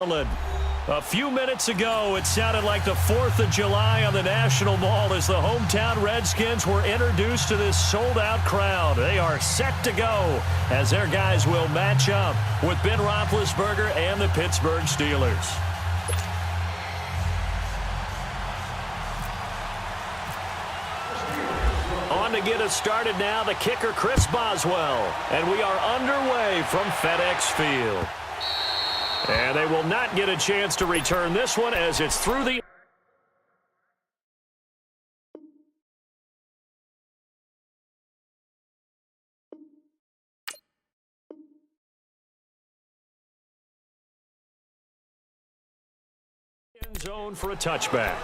A few minutes ago, it sounded like the 4th of July on the National Mall as the hometown Redskins were introduced to this sold-out crowd. They are set to go as their guys will match up with Ben Roethlisberger and the Pittsburgh Steelers. On to get us started now, the kicker, Chris Boswell. And we are underway from FedEx Field. And they will not get a chance to return this one as it's through the end zone for a touchback.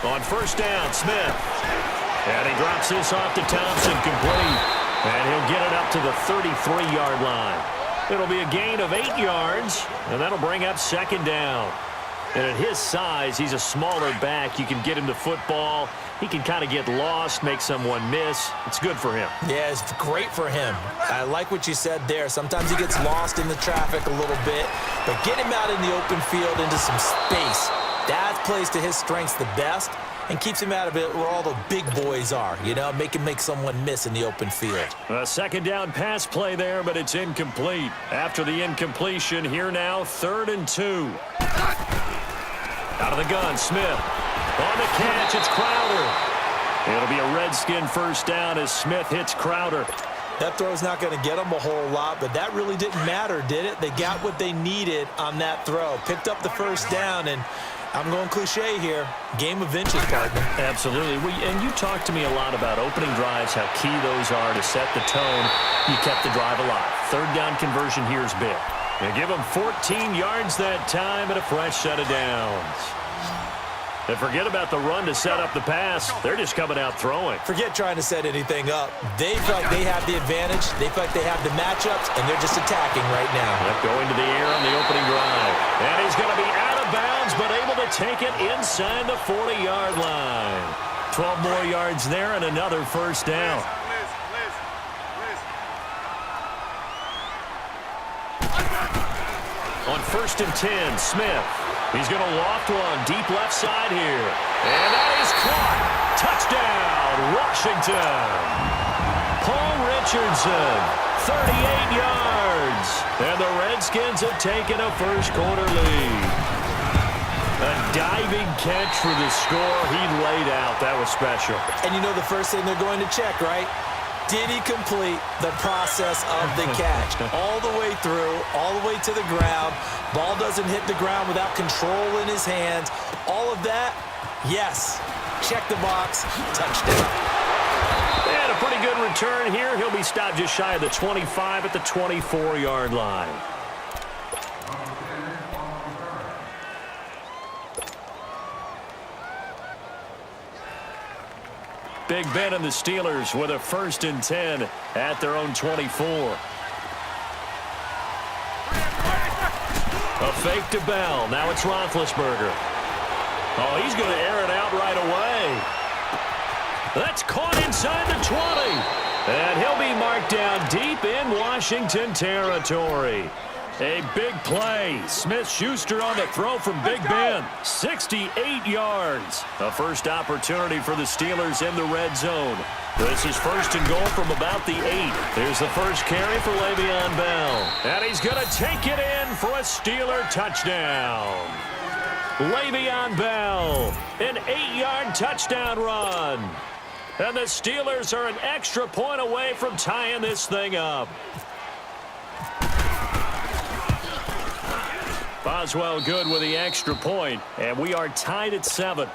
On first down, Smith. And he drops this off to Thompson, complete. And he'll get it up to the 33-yard line. It'll be a gain of 8 yards, and that'll bring up second down. And at his size, he's a smaller back. You can get him to football. He can kind of get lost, make someone miss. It's good for him. Yeah, it's great for him. I like what you said there. Sometimes he gets lost in the traffic a little bit, but get him out in the open field into some space. That plays to his strengths the best and keeps him out of it where all the big boys are, you know, make him make someone miss in the open field. A second down pass play there, but it's incomplete. After the incompletion, here now, 3rd and 2. Out of the gun, Smith. On the catch, it's Crowder. It'll be a Redskin first down as Smith hits Crowder. That throw's not going to get them a whole lot, but that really didn't matter, did it? They got what they needed on that throw. Picked up the first down, and I'm going cliche here. Game of inches, partner. Absolutely. And you talked to me a lot about opening drives, how key those are to set the tone. You kept the drive alive. 3rd down conversion here is big. They give them 14 yards that time and a fresh set of downs. And forget about the run to set up the pass. They're just coming out throwing. Forget trying to set anything up. They feel like they have the advantage. They feel like they have the matchups, and they're just attacking right now. Yep, going to the air on the opening drive. And he's going to be out of bounds, but able to take it inside the 40-yard line. 12 more yards there and another first down. On 1st and 10, Smith. He's going to loft one deep left side here. And that is caught. Touchdown, Washington. Paul Richardson, 38 yards. And the Redskins have taken a first-quarter lead. A diving catch for the score. He laid out. That was special. And you know the first thing they're going to check, right? Did he complete the process of the catch? All the way through, all the way to the ground. Ball doesn't hit the ground without control in his hands. All of that, yes. Check the box, touchdown. And a pretty good return here. He'll be stopped just shy of the 25 at the 24-yard line. Big Ben and the Steelers with a 1st and 10 at their own 24. A fake to Bell. Now it's Roethlisberger. Oh, he's going to air it out right away. That's caught inside the 20. And he'll be marked down deep in Washington territory. A big play. Smith-Schuster on the throw from Big Ben. 68 yards. A first opportunity for the Steelers in the red zone. This is 1st and goal from about the 8. Here's the first carry for Le'Veon Bell. And he's going to take it in for a Steeler touchdown. Le'Veon Bell, an 8-yard touchdown run. And the Steelers are an extra point away from tying this thing up. Boswell good with the extra point, and we are tied at 7.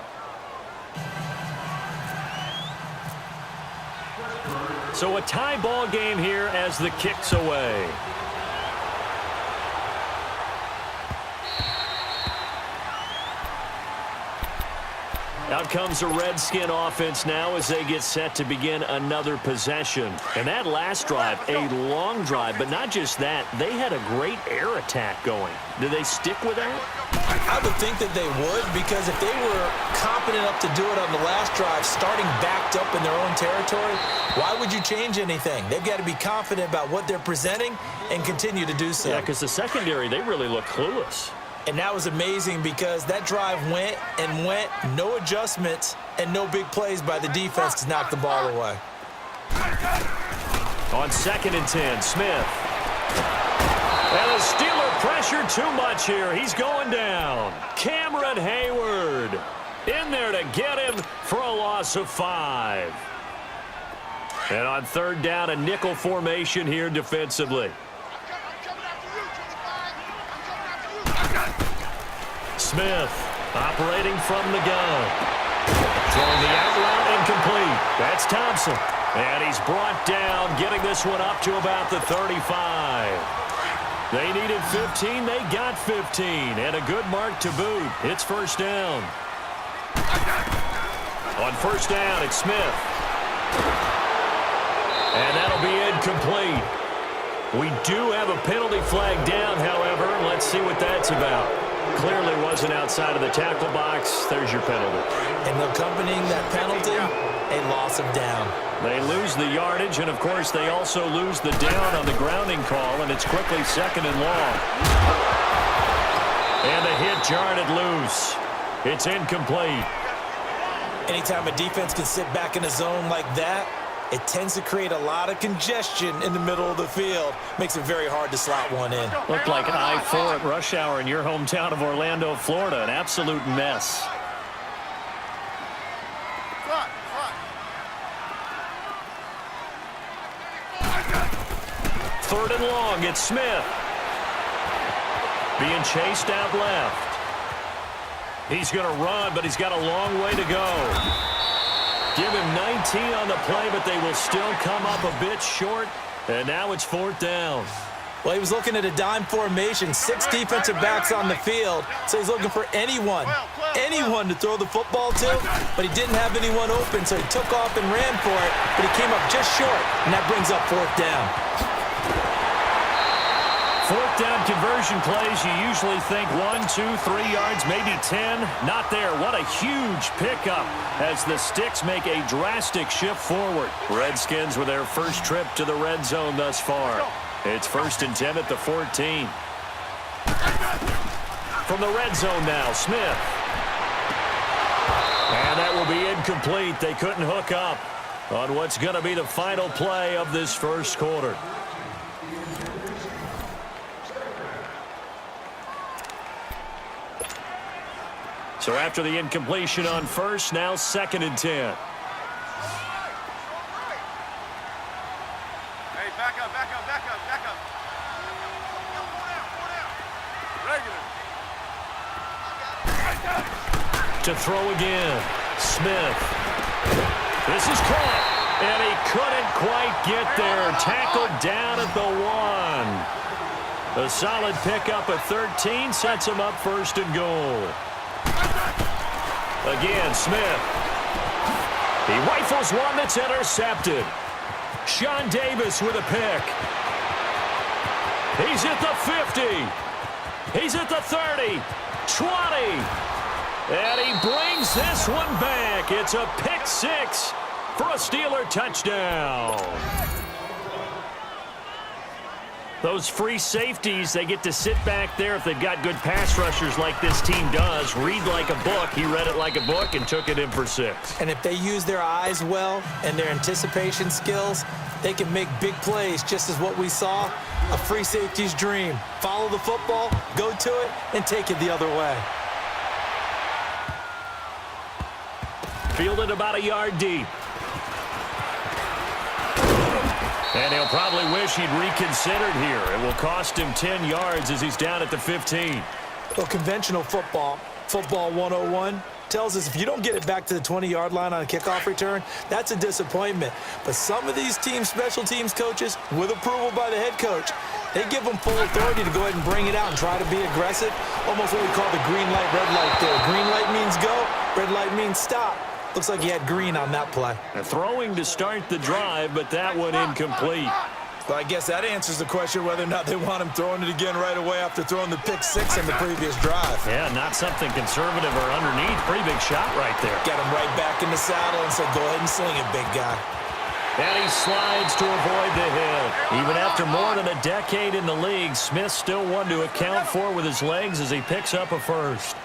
So a tie ball game here as the kick's away. Out comes the Redskin offense now as they get set to begin another possession. And that last drive, a long drive, but not just that, they had a great air attack going. Do they stick with that? I would think that they would, because if they were competent enough to do it on the last drive, starting backed up in their own territory, why would you change anything? They've got to be confident about what they're presenting and continue to do so. Yeah, because the secondary, they really look clueless. And that was amazing because that drive went and went, no adjustments, and no big plays by the defense to knock the ball away. On 2nd and 10, Smith. And the Steeler pressure too much here. He's going down. Cameron Hayward in there to get him for a loss of 5. And on 3rd down, a nickel formation here defensively. Smith operating from the gun. Throwing the out route incomplete. That's Thompson. And he's brought down, getting this one up to about the 35. They needed 15. They got 15. And a good mark to boot. It's 1st down. On 1st down, it's Smith. And that'll be incomplete. We do have a penalty flag down, however. Let's see what that's about. Clearly wasn't outside of the tackle box. There's your penalty. And accompanying that penalty, a loss of down. They lose the yardage, and, of course, they also lose the down on the grounding call, and it's quickly 2nd and long. And the hit jarred it loose. It's incomplete. Anytime a defense can sit back in a zone like that, it tends to create a lot of congestion in the middle of the field. Makes it very hard to slot one in. Looked like I-4 at rush hour in your hometown of Orlando, Florida. An absolute mess. Third and long, it's Smith. Being chased out left. He's going to run, but he's got a long way to go. Give him 19 on the play, but they will still come up a bit short. And now it's 4th down. Well, he was looking at a dime formation, 6 defensive backs on the field. So he's looking for anyone to throw the football to, but he didn't have anyone open, so he took off and ran for it, but he came up just short, and that brings up 4th down. 4th down conversion plays, you usually think 1, 2, 3 yards, maybe 10. Not there. What a huge pickup as the Sticks make a drastic shift forward. Redskins with their first trip to the red zone thus far. It's 1st and 10 at the 14. From the red zone now, Smith. And that will be incomplete. They couldn't hook up on what's going to be the final play of this first quarter. So after the incompletion on 1st, now 2nd and 10. Hey, back up. Regular. To throw again. Smith. This is caught. And he couldn't quite get there. Tackled down at the 1. A solid pickup at 13 sets him up 1st and goal. Again, Smith. He rifles one that's intercepted. Sean Davis with a pick. He's at the 50. He's at the 30. 20. And he brings this one back. It's a pick 6 for a Steeler touchdown. Those free safeties, they get to sit back there if they've got good pass rushers like this team does. Read like a book. He read it like a book and took it in for 6. And if they use their eyes well and their anticipation skills, they can make big plays, just as what we saw, a free safety's dream. Follow the football, go to it, and take it the other way. Fielded about a yard deep. And he'll probably wish he'd reconsidered here. It will cost him 10 yards as he's down at the 15. Well, conventional football, Football 101 tells us if you don't get it back to the 20-yard line on a kickoff return, that's a disappointment. But some of these special teams coaches, with approval by the head coach, they give them full authority to go ahead and bring it out and try to be aggressive. Almost what we call the green light, red light there. Green light means go, red light means stop. Looks like he had green on that play. Throwing to start the drive, but that one incomplete. Well, I guess that answers the question whether or not they want him throwing it again right away after throwing the pick six in the previous drive. Yeah, not something conservative or underneath. Pretty big shot right there. Got him right back in the saddle and said, go ahead and sling it, big guy. And he slides to avoid the hit. Even after more than a decade in the league, Smith still one to account for with his legs as he picks up a first.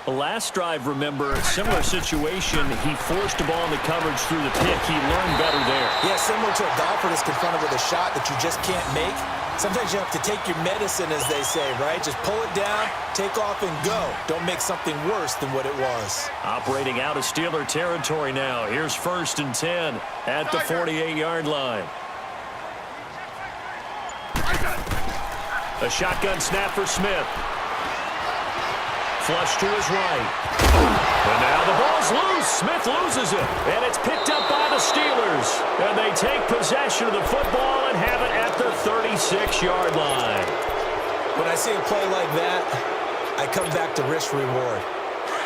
The last drive, remember, similar situation. He forced the ball in the coverage through the pick. He learned better there. Yeah, similar to a golfer that's confronted with a shot that you just can't make. Sometimes you have to take your medicine, as they say, right? Just pull it down, take off, and go. Don't make something worse than what it was. Operating out of Steeler territory now. Here's 1st and 10 at the 48-yard line. A shotgun snap for Smith. Flush to his right. And now the ball's loose. Smith loses it. And it's picked up by the Steelers. And they take possession of the football and have it at the 36-yard line. When I see a play like that, I come back to risk reward.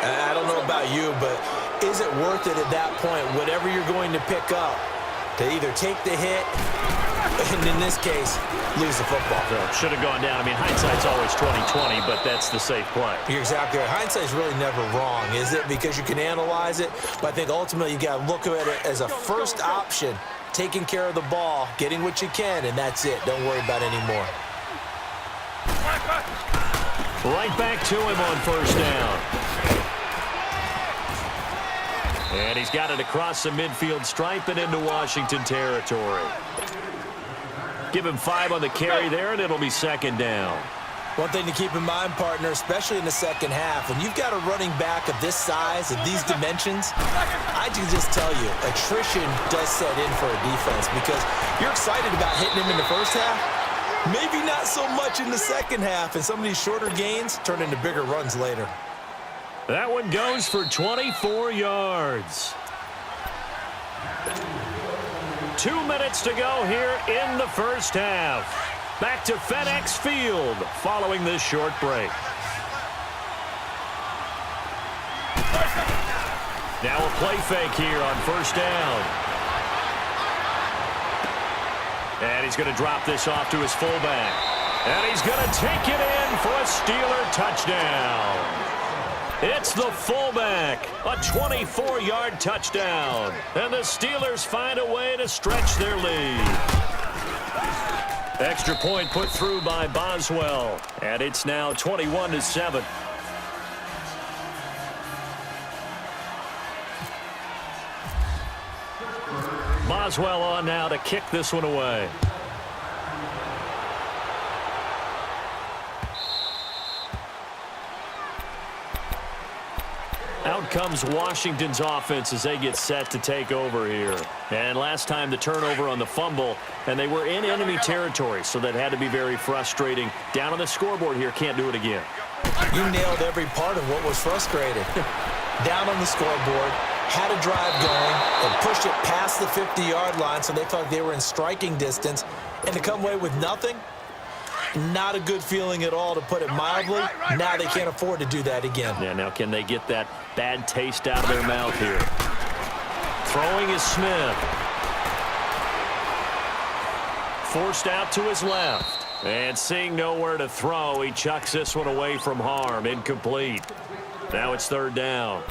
I don't know about you, but is it worth it at that point, whatever you're going to pick up, to either take the hit, and in this case, lose the football? Should have gone down. I mean, hindsight's always 20/20, but that's the safe play. You're exactly right. Hindsight's really never wrong, is it? Because you can analyze it, but I think ultimately you got to look at it as a first option, taking care of the ball, getting what you can, and that's it. Don't worry about any more. Right back to him on 1st down. And he's got it across the midfield stripe and into Washington territory. Give him 5 on the carry there, and it'll be 2nd down. One thing to keep in mind, partner, especially in the second half, when you've got a running back of this size, of these dimensions, I can just tell you, attrition does set in for a defense because you're excited about hitting him in the first half. Maybe not so much in the second half, and some of these shorter gains turn into bigger runs later. That one goes for 24 yards. 2 minutes to go here in the first half. Back to FedEx Field following this short break. Now a play fake here on 1st down. And he's going to drop this off to his fullback. And he's going to take it in for a Steeler touchdown. It's the fullback, a 24-yard touchdown. And the Steelers find a way to stretch their lead. Extra point put through by Boswell. And it's now 21-7. Boswell on now to kick this one away. Out comes Washington's offense as they get set to take over here. And last time the turnover on the fumble, and they were in enemy territory, so that had to be very frustrating. Down on the scoreboard here, can't do it again. You nailed every part of what was frustrating. Down on the scoreboard, had a drive going, and pushed it past the 50-yard line so they felt they were in striking distance, and to come away with nothing, not a good feeling at all, to put it mildly. Now they can't afford to do that again. Yeah, now can they get that bad taste out of their mouth here? Throwing is Smith. Forced out to his left. And seeing nowhere to throw, he chucks this one away from harm. Incomplete. Now it's 3rd down.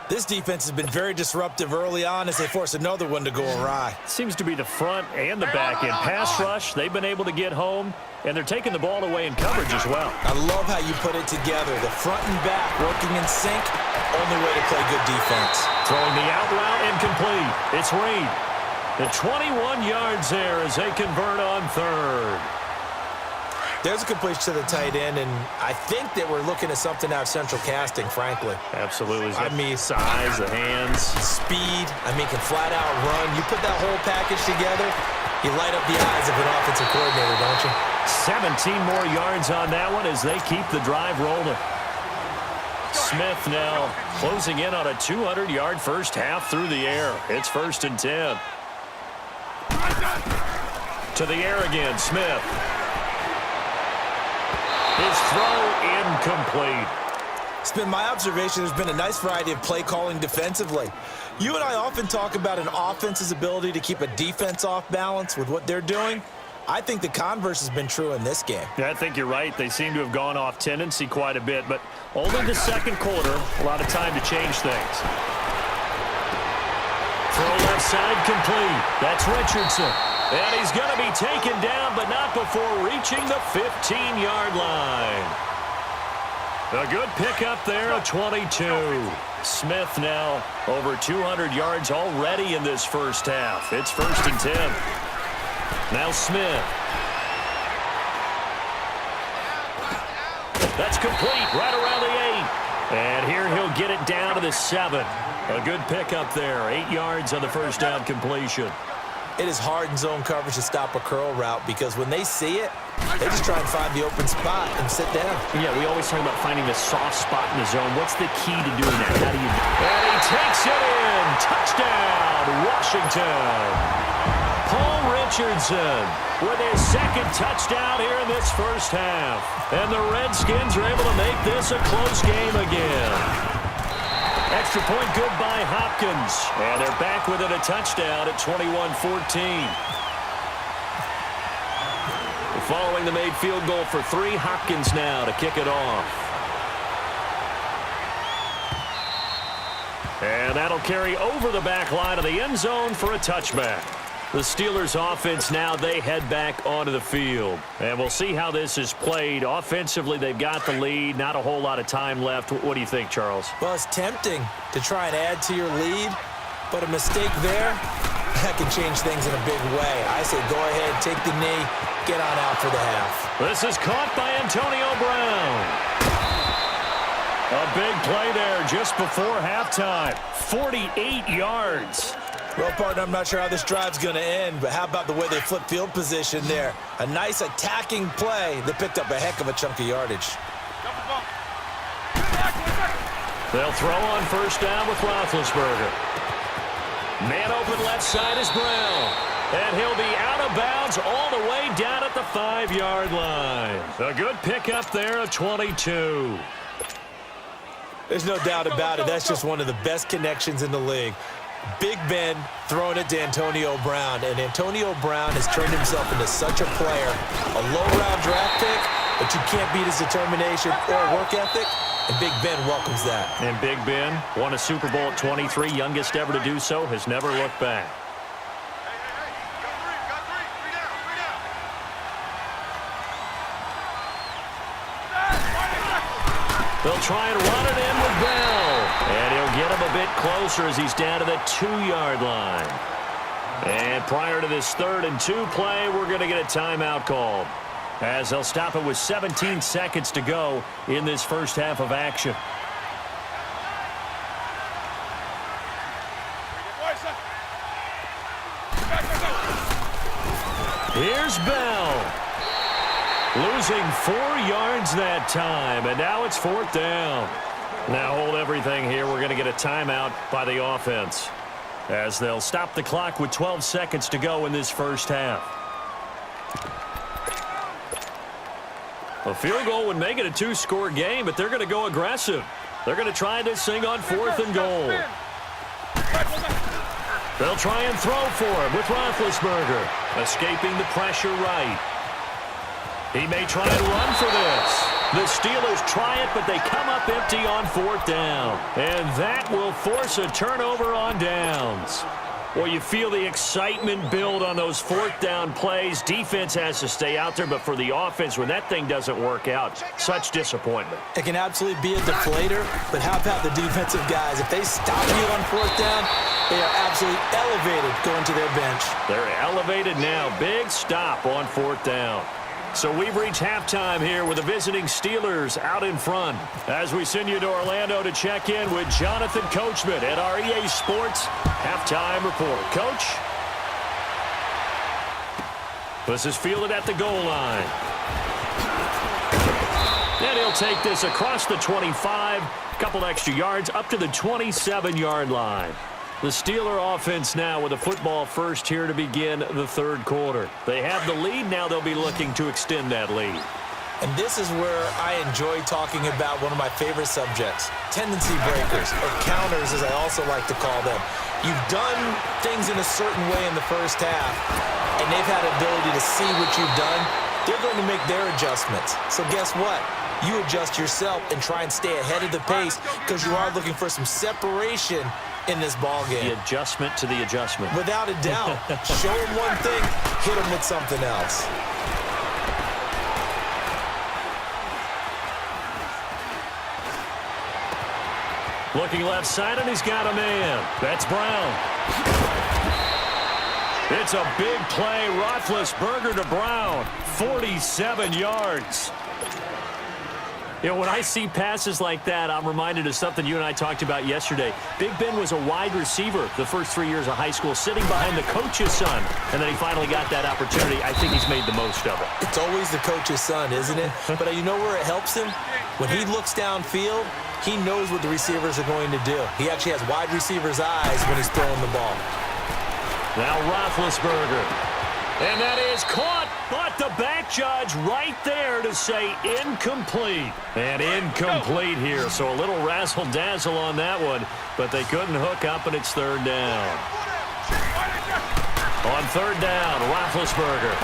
This defense has been very disruptive early on as they force another one to go awry. Seems to be the front and the back end. Pass rush, they've been able to get home, and they're taking the ball away in coverage as well. I love how you put it together. The front and back working in sync, only way to play good defense. Throwing the out route incomplete. It's Reed. The 21 yards there as they convert on 3rd. There's a completion to the tight end, and I think that we're looking at something out of central casting, frankly. Absolutely. I mean, size, the hands. Speed, can flat out run. You put that whole package together, you light up the eyes of an offensive coordinator, don't you? 17 more yards on that one as they keep the drive rolling. Smith now closing in on a 200-yard first half through the air. It's 1st and 10. To the air again, Smith. His throw incomplete. It's been my observation there's been a nice variety of play calling defensively. You and I often talk about an offense's ability to keep a defense off balance with what they're doing. I think the converse has been true in this game. Yeah, I think you're right. They seem to have gone off tendency quite a bit, but only the second quarter, a lot of time to change things. Throw left side complete. That's Richardson. And he's going to be taken down, but not before reaching the 15-yard line. A good pickup there, a 22. Smith now over 200 yards already in this first half. It's 1st and 10. Now Smith. That's complete right around the 8. And here he'll get it down to the 7. A good pickup there. 8 yards on the first down completion. It is hard in zone coverage to stop a curl route because when they see it, they just try and find the open spot and sit down. Yeah, we always talk about finding the soft spot in the zone. What's the key to doing that? How do you do it? And he takes it in. Touchdown, Washington. Paul Richardson with his second touchdown here in this first half. And the Redskins are able to make this a close game again. Extra point good by Hopkins. And they're back within a touchdown at 21-14. Following the made field goal for 3, Hopkins now to kick it off. And that'll carry over the back line of the end zone for a touchback. The Steelers offense now, they head back onto the field. And we'll see how this is played. Offensively, they've got the lead. Not a whole lot of time left. What do you think, Charles? Well, it's tempting to try and add to your lead, but a mistake there, that can change things in a big way. I say go ahead, take the knee, get on out for the half. This is caught by Antonio Brown. A big play there just before halftime. 48 yards. Well, partner, I'm not sure how this drive's going to end, but how about the way they flip field position there? A nice attacking play that picked up a heck of a chunk of yardage. They'll throw on first down with Roethlisberger. Man open left side is Brown. And he'll be out of bounds all the way down at the 5-yard line. A good pickup there, a 22. There's no doubt about it. That's just one of the best connections in the league. Big Ben throwing it to Antonio Brown, and Antonio Brown has turned himself into such a player. A low-round draft pick, but you can't beat his determination or work ethic, and Big Ben welcomes that. And Big Ben won a Super Bowl at 23, youngest ever to do so, has never looked back. They'll try and run it in with Bell. And he'll get him a bit closer as he's down to the 2-yard line. And prior to this 3rd and 2 play, we're going to get a timeout called, as they'll stop it with 17 seconds to go in this first half of action. Here's Bell. Losing 4 yards that time, and now it's 4th down. Now hold everything here. We're going to get a timeout by the offense, as they'll stop the clock with 12 seconds to go in this first half. A field goal would make it a 2-score game, but they're going to go aggressive. They're going to try this thing on 4th and goal. They'll try and throw for him with Roethlisberger, escaping the pressure right. He may try and run for this. The Steelers try it, but they come up empty on 4th down. And that will force a turnover on downs. Well, you feel the excitement build on those 4th down plays. Defense has to stay out there, but for the offense, when that thing doesn't work out, such disappointment. It can absolutely be a deflator, but how about the defensive guys? If they stop you on 4th down, they are absolutely elevated going to their bench. They're elevated now. Big stop on 4th down. So we've reached halftime here with the visiting Steelers out in front, as we send you to Orlando to check in with Jonathan Coachman at our EA Sports Halftime Report. Coach? This is fielded at the goal line. And he'll take this across the 25, a couple extra yards, up to the 27-yard line. The Steeler offense now with a football first here to begin the third quarter. They have the lead. Now they'll be looking to extend that lead. And this is where I enjoy talking about one of my favorite subjects, tendency breakers, or counters as I also like to call them. You've done things in a certain way in the first half, and they've had the ability to see what you've done. They're going to make their adjustments. So guess what? You adjust yourself and try and stay ahead of the pace because you are looking for some separation in this ball game. The adjustment to the adjustment. Without a doubt. Show them one thing, hit them with something else. Looking left side, and he's got a man. That's Brown. It's a big play. Roethlisberger to Brown. 47 yards. You know, when I see passes like that, I'm reminded of something you and I talked about yesterday. Big Ben was a wide receiver the first 3 years of high school, sitting behind the coach's son, and then he finally got that opportunity. I think he's made the most of it. It's always the coach's son, isn't it? But you know where it helps him? When he looks downfield, he knows what the receivers are going to do. He actually has wide receivers' eyes when he's throwing the ball. Now Roethlisberger. And that is caught, but the back judge right there to say incomplete. And incomplete here, so a little razzle-dazzle on that one, but they couldn't hook up, and it's third down. On third down, Roethlisberger.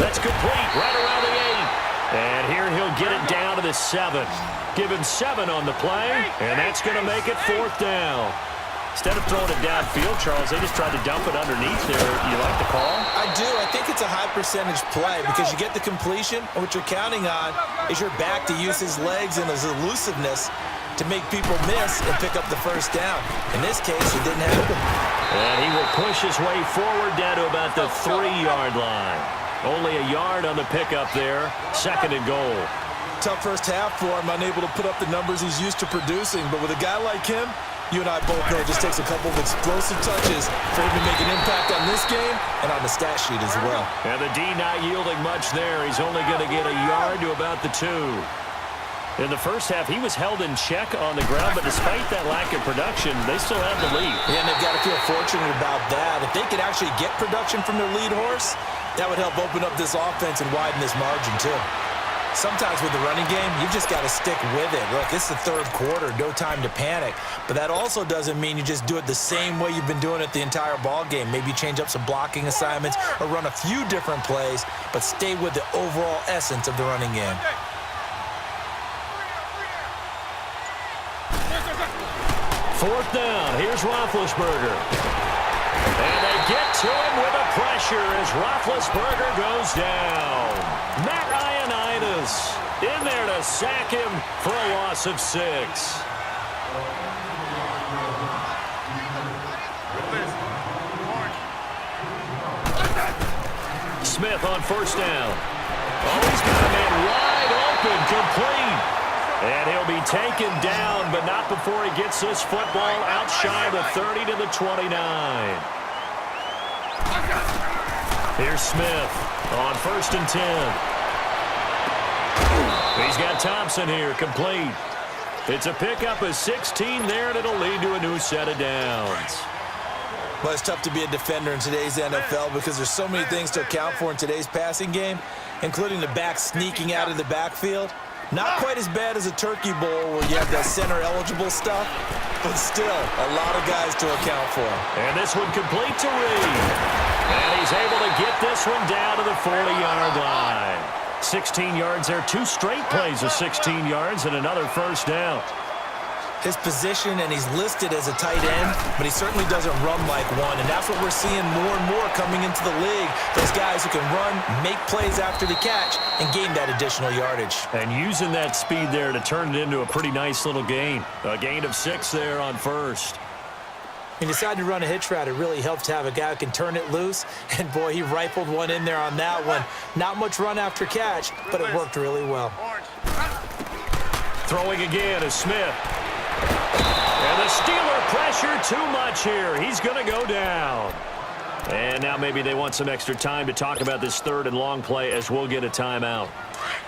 That's complete, right around the 8. And here he'll get it down to the 7. Give him 7 on the play, and that's going to make it fourth down. Instead of throwing it downfield, Charles, they just tried to dump it underneath there. You like the call? I do. I think it's a high-percentage play because you get the completion, and what you're counting on is your back to use his legs and his elusiveness to make people miss and pick up the first down. In this case, it didn't happen. And he will push his way forward down to about the 3-yard line. Only a yard on the pickup there. Second and goal. Tough first half for him, unable to put up the numbers he's used to producing. But with a guy like him, you and I both know it just takes a couple of explosive touches for him to make an impact on this game and on the stat sheet as well. And the D not yielding much there. He's only going to get a yard to about the 2. In the first half, he was held in check on the ground, but despite that lack of production, they still have the lead. Yeah, and they've got to feel fortunate about that. If they could actually get production from their lead horse, that would help open up this offense and widen this margin too. Sometimes with the running game, you've just got to stick with it. Look, it's the third quarter, no time to panic. But that also doesn't mean you just do it the same way you've been doing it the entire ball game. Maybe change up some blocking assignments or run a few different plays, but stay with the overall essence of the running game. Fourth down. Here's Roethlisberger. And they get to him with a pressure as Roethlisberger goes down. Matt Ioannidis in there to sack him for a loss of 6. Smith on first down. Oh, he's got a man wide open, complete. And he'll be taken down, but not before he gets this football out shy of the 30 to the 29. Here's Smith on first and 10. He's got Thompson here, complete. It's a pickup of 16 there, and it'll lead to a new set of downs. Well, it's tough to be a defender in today's NFL because there's so many things to account for in today's passing game, including the back sneaking out of the backfield. Not quite as bad as a turkey bowl where you have that center-eligible stuff, but still a lot of guys to account for. And this one complete to Reed. And he's able to get this one down to the 40-yard line. 16 yards there, 2 straight plays of 16 yards and another first down. His position, and he's listed as a tight end, but he certainly doesn't run like one, and that's what we're seeing more and more coming into the league. Those guys who can run, make plays after the catch, and gain that additional yardage. And using that speed there to turn it into a pretty nice little gain. A gain of 6 there on first. He decided to run a hitch route. It really helps to have a guy who can turn it loose, and boy, he rifled one in there on that one. Not much run after catch, but it worked really well. Throwing again is Smith. And the Steeler pressure too much here. He's going to go down. And now maybe they want some extra time to talk about this third and long play as we'll get a timeout.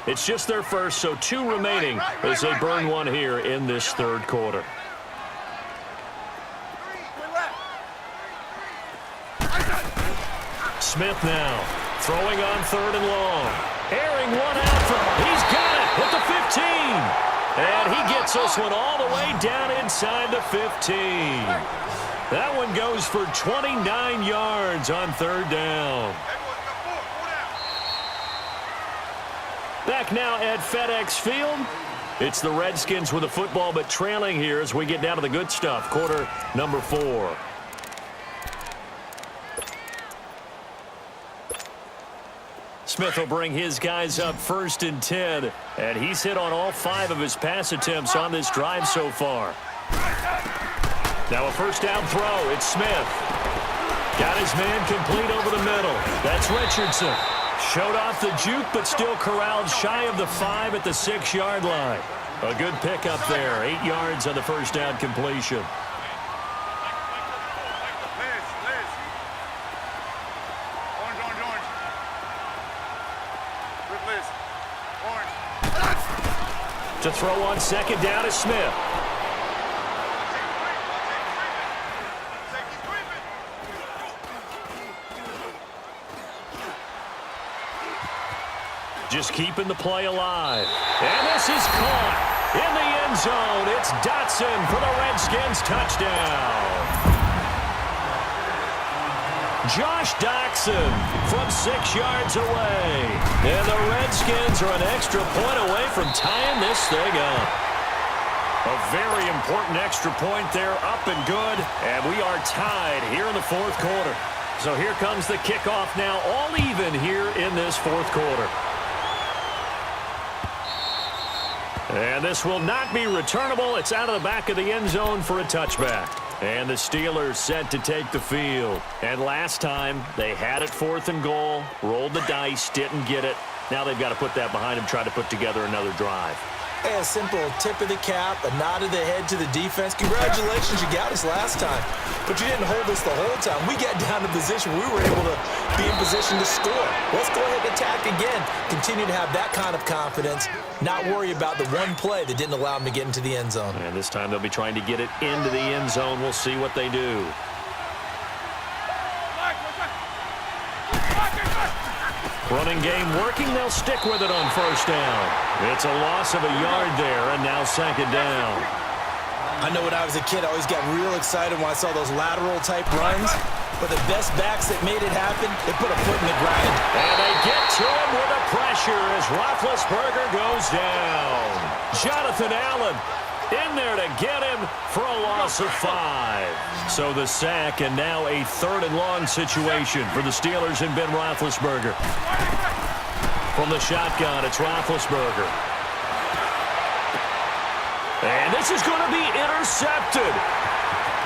It's just their first, so 2 remaining as they burn one here in this third quarter. Smith now throwing on 3rd and long. Airing one out from, he's got it at the 15. And he gets this one all the way down inside the 15. That one goes for 29 yards on 3rd down. Back now at FedEx Field. It's the Redskins with the football, but trailing here as we get down to the good stuff. Quarter number 4. Smith will bring his guys up 1st and 10, and he's hit on all 5 of his pass attempts on this drive so far. Now a 1st down throw. It's Smith. Got his man complete over the middle. That's Richardson. Showed off the juke, but still corralled shy of the 5 at the 6-yard line. A good pickup there. 8 yards on the 1st down completion. To throw on 2nd down is Smith. Just keeping the play alive. And this is caught in the end zone. It's Dotson for the Redskins touchdown. Josh Dotson from 6 yards away. And the Redskins are an extra point away from tying this thing up. A very important extra point there, up and good. And we are tied here in the 4th quarter. So here comes the kickoff now, all even here in this 4th quarter. And this will not be returnable. It's out of the back of the end zone for a touchback. And the Steelers set to take the field. And last time, they had it 4th and goal, rolled the dice, didn't get it. Now they've got to put that behind them, try to put together another drive. A simple tip of the cap, a nod of the head to the defense. Congratulations, you got us last time. But you didn't hold us the whole time. We got down to position. We were able to be in position to score. Let's go ahead and attack again. Continue to have that kind of confidence. Not worry about the one play that didn't allow them to get into the end zone. And this time they'll be trying to get it into the end zone. We'll see what they do. Running game working. They'll stick with it on 1st down. It's a loss of a yard there, and now 2nd down. I know when I was a kid, I always got real excited when I saw those lateral-type runs. But the best backs that made it happen, they put a foot in the ground. And they get to him with a pressure as Roethlisberger goes down. Jonathan Allen in there to get him for a loss of 5. So the sack, and now a 3rd and long situation for the Steelers and Ben Roethlisberger. From the shotgun, it's Roethlisberger. And this is going to be intercepted.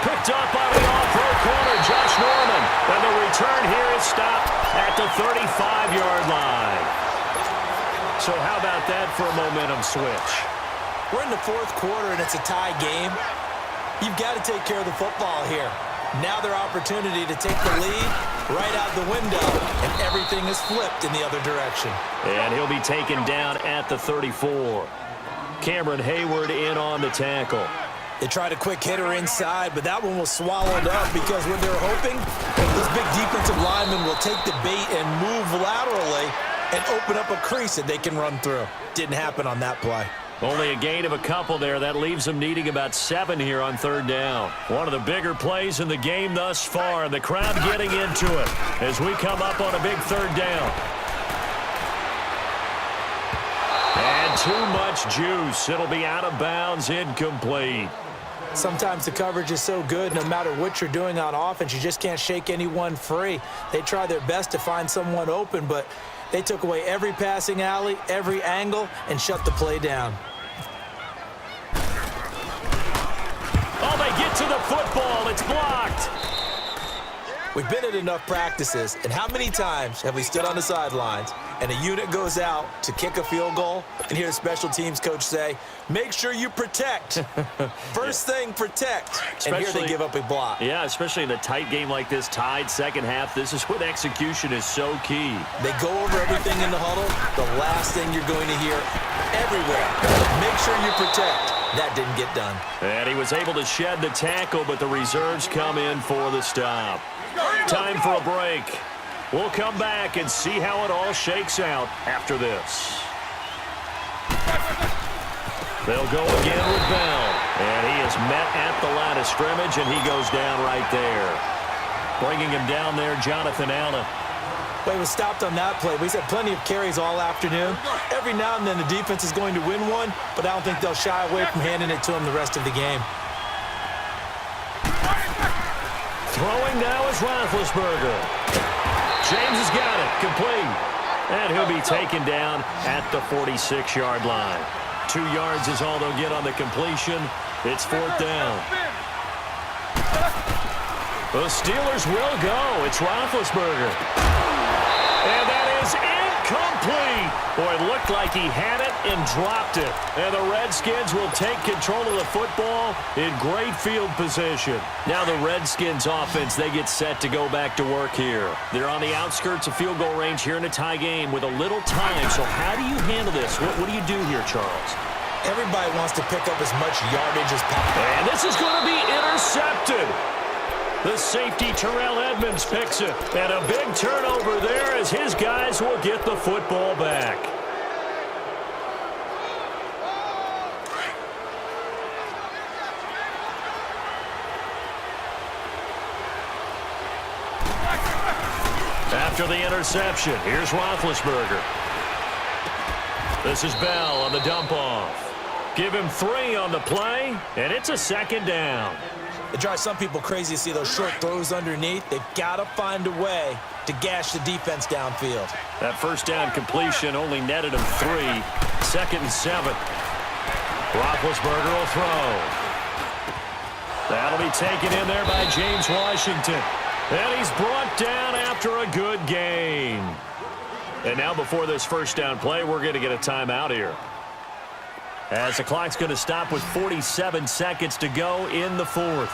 Picked up by the off-road corner, Josh Norman. And the return here is stopped at the 35-yard line. So how about that for a momentum switch? We're in the 4th quarter, and it's a tie game. You've got to take care of the football here. Now their opportunity to take the lead right out the window, and everything is flipped in the other direction. And he'll be taken down at the 34. Cameron Hayward in on the tackle. They tried a quick hitter inside, but that one was swallowed up because what they're hoping, this big defensive lineman will take the bait and move laterally and open up a crease that they can run through. Didn't happen on that play. Only a gain of a couple there. That leaves them needing about 7 here on 3rd down. One of the bigger plays in the game thus far. The crowd getting into it as we come up on a big 3rd down. And too much juice. It'll be out of bounds, incomplete. Sometimes the coverage is so good, no matter what you're doing on offense, you just can't shake anyone free. They try their best to find someone open, but they took away every passing alley, every angle, and shut the play down. Oh, they get to the football. It's blocked. We've been at enough practices, and how many times have we stood on the sidelines and a unit goes out to kick a field goal, and hear the special teams coach say, make sure you protect. First thing, protect. And here they give up a block. Yeah, especially in a tight game like this, tied second half, this is when execution is so key. They go over everything in the huddle. The last thing you're going to hear everywhere, make sure you protect. That didn't get done. And he was able to shed the tackle, but the reserves come in for the stop. Time for a break. We'll come back and see how it all shakes out after this. They'll go again with Bell. And he is met at the line of scrimmage, and he goes down right there. Bringing him down there, Jonathan Allen. Well, he was stopped on that play. He's had plenty of carries all afternoon. Every now and then the defense is going to win one, but I don't think they'll shy away from handing it to him the rest of the game. Throwing now is Roethlisberger. James has got it, complete. And he'll be taken down at the 46-yard line. 2 yards is all they'll get on the completion. It's 4th down. The Steelers will go. It's Roethlisberger. And that is incomplete. Boy, it looked like he had it and dropped it. And the Redskins will take control of the football in great field position. Now the Redskins offense, they get set to go back to work here. They're on the outskirts of field goal range here in a tie game with a little time. So how do you handle this? What do you do here, Charles? Everybody wants to pick up as much yardage as possible. And this is going to be intercepted. The safety, Terrell Edmonds, picks it. And a big turnover there as his guys will get the football back. After the interception, here's Roethlisberger. This is Bell on the dump-off. Give him 3 on the play, and it's a 2nd down. It drives some people crazy to see those short throws underneath. They've got to find a way to gash the defense downfield. That first down completion only netted him 3. 2nd and 7. Roethlisberger will throw. That'll be taken in there by James Washington. And he's brought down after a good gain. And now before this first down play, we're going to get a timeout here, as the clock's going to stop with 47 seconds to go in the 4th.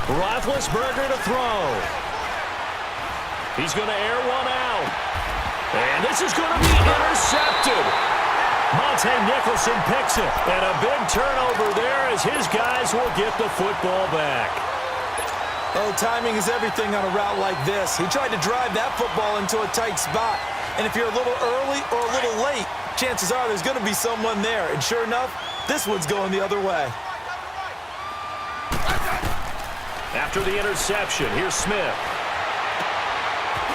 Roethlisberger to throw. He's going to air one out. And this is going to be intercepted. Monte Nicholson picks it. And a big turnover there as his guys will get the football back. Oh, timing is everything on a route like this. He tried to drive that football into a tight spot. And if you're a little early or a little late, chances are there's going to be someone there. And sure enough, this one's going the other way. After the interception, here's Smith.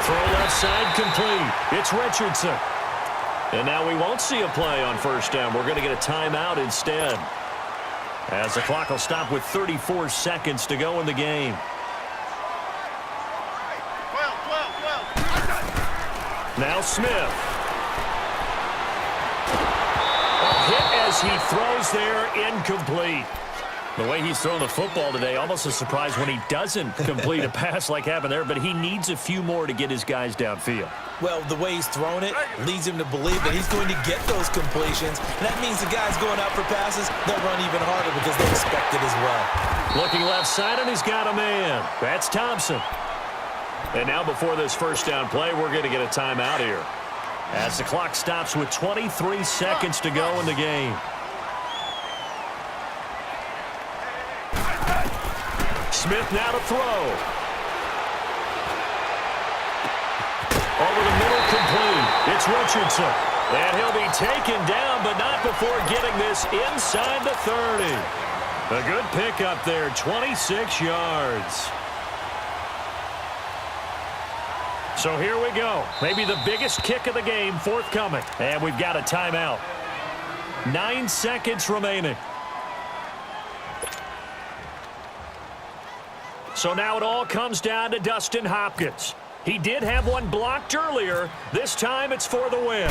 Throw left side complete. It's Richardson. And now we won't see a play on first down. We're going to get a timeout instead, as the clock will stop with 34 seconds to go in the game. Now Smith. A hit as he throws there, incomplete. The way he's thrown the football today, almost a surprise when he doesn't complete a pass like happened there, but he needs a few more to get his guys downfield. Well, the way he's thrown it leads him to believe that he's going to get those completions. And that means the guys going out for passes, they'll run even harder because they expect it as well. Looking left side, and he's got a man. That's Thompson. And now before this first down play, we're going to get a timeout here, as the clock stops with 23 seconds to go in the game. Smith now to throw. Over the middle, complete. It's Richardson. And he'll be taken down, but not before getting this inside the 30. A good pickup there, 26 yards. So here we go. Maybe the biggest kick of the game forthcoming. And we've got a timeout. 9 seconds remaining. So now it all comes down to Dustin Hopkins. He did have one blocked earlier. This time it's for the win.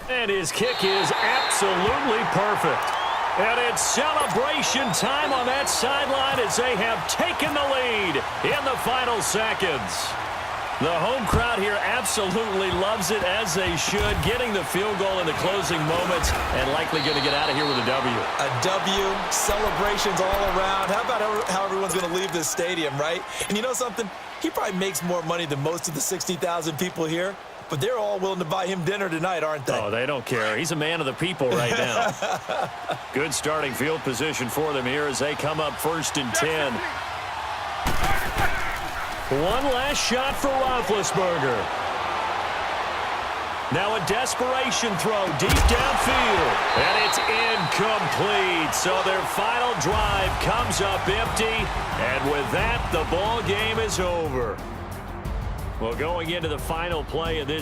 And his kick is absolutely perfect. And it's celebration time on that sideline as they have taken the lead in the final seconds. The home crowd here absolutely loves it, as they should, getting the field goal in the closing moments and likely going to get out of here with a W. A W, celebrations all around. How about how everyone's going to leave this stadium, right? And you know something? He probably makes more money than most of the 60,000 people here, but they're all willing to buy him dinner tonight, aren't they? Oh, they don't care. He's a man of the people right now. Good starting field position for them here as they come up 1st and 10. One last shot for Roethlisberger. Now a desperation throw deep downfield. And it's incomplete. So their final drive comes up empty. And with that, the ball game is over. Well, going into the final play of this